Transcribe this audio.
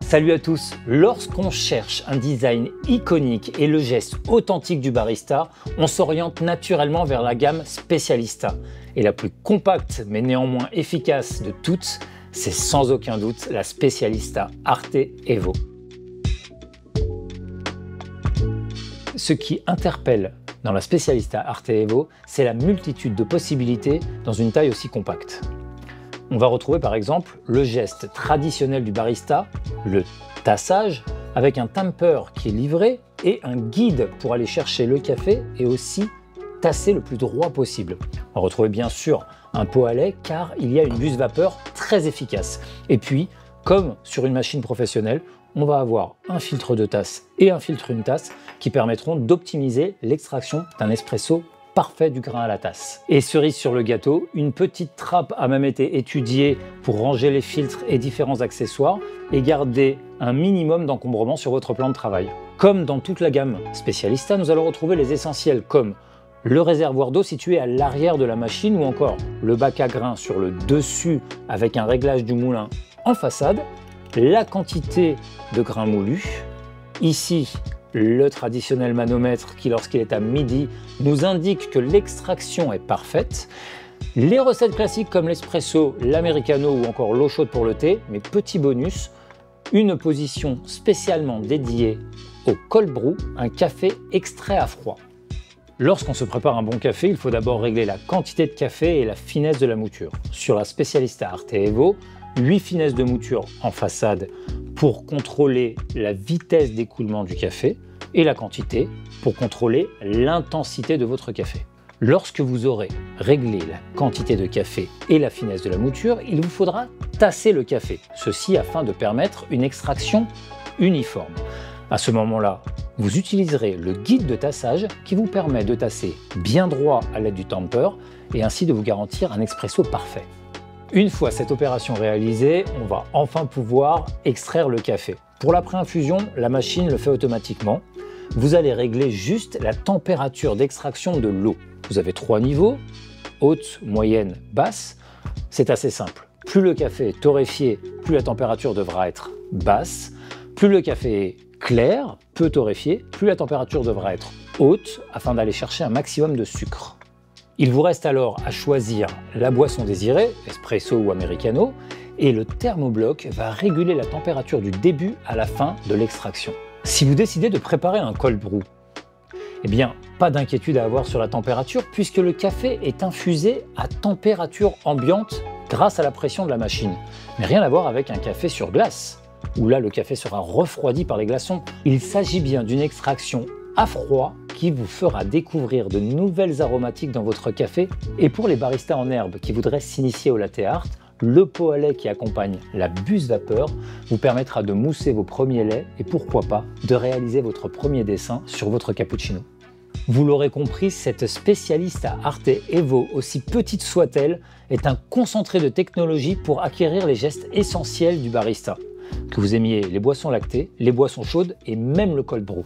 Salut à tous! Lorsqu'on cherche un design iconique et le geste authentique du barista, on s'oriente naturellement vers la gamme Specialista. Et la plus compacte mais néanmoins efficace de toutes, c'est sans aucun doute la Specialista Arte Evo. Ce qui interpelle dans la Specialista Arte Evo, c'est la multitude de possibilités dans une taille aussi compacte. On va retrouver par exemple le geste traditionnel du barista, le tassage, avec un tamper qui est livré et un guide pour aller chercher le café et aussi tasser le plus droit possible. On va retrouver bien sûr un pot à lait car il y a une buse vapeur très efficace. Et puis, comme sur une machine professionnelle, on va avoir un filtre de tasse et un filtre une tasse qui permettront d'optimiser l'extraction d'un espresso parfait du grain à la tasse. Et cerise sur le gâteau, une petite trappe a même été étudiée pour ranger les filtres et différents accessoires et garder un minimum d'encombrement sur votre plan de travail. Comme dans toute la gamme Specialista, nous allons retrouver les essentiels comme le réservoir d'eau situé à l'arrière de la machine ou encore le bac à grains sur le dessus avec un réglage du moulin en façade, la quantité de grains moulus, ici le traditionnel manomètre qui, lorsqu'il est à midi, nous indique que l'extraction est parfaite. Les recettes classiques comme l'espresso, l'americano ou encore l'eau chaude pour le thé, mais petit bonus, une position spécialement dédiée au cold brew, un café extrait à froid. Lorsqu'on se prépare un bon café, il faut d'abord régler la quantité de café et la finesse de la mouture. Sur la Specialista Arte Evo, 8 finesses de mouture en façade pour contrôler la vitesse d'écoulement du café et la quantité pour contrôler l'intensité de votre café. Lorsque vous aurez réglé la quantité de café et la finesse de la mouture, il vous faudra tasser le café, ceci afin de permettre une extraction uniforme. À ce moment-là, vous utiliserez le guide de tassage qui vous permet de tasser bien droit à l'aide du tamper et ainsi de vous garantir un espresso parfait. Une fois cette opération réalisée, on va enfin pouvoir extraire le café. Pour la pré-infusion, la machine le fait automatiquement. Vous allez régler juste la température d'extraction de l'eau. Vous avez 3 niveaux, haute, moyenne, basse. C'est assez simple. Plus le café est torréfié, plus la température devra être basse. Plus le café est clair, peu torréfié, plus la température devra être haute afin d'aller chercher un maximum de sucre. Il vous reste alors à choisir la boisson désirée, espresso ou americano, et le thermobloc va réguler la température du début à la fin de l'extraction. Si vous décidez de préparer un cold brew, eh bien, pas d'inquiétude à avoir sur la température puisque le café est infusé à température ambiante grâce à la pression de la machine. Mais rien à voir avec un café sur glace, où là le café sera refroidi par les glaçons. Il s'agit bien d'une extraction à froid qui vous fera découvrir de nouvelles aromatiques dans votre café. Et pour les baristas en herbe qui voudraient s'initier au latte art, le pot à lait qui accompagne la buse vapeur vous permettra de mousser vos premiers laits et pourquoi pas de réaliser votre premier dessin sur votre cappuccino. Vous l'aurez compris, cette Specialista Arte Evo, aussi petite soit-elle, est un concentré de technologie pour acquérir les gestes essentiels du barista. Que vous aimiez les boissons lactées, les boissons chaudes et même le cold brew.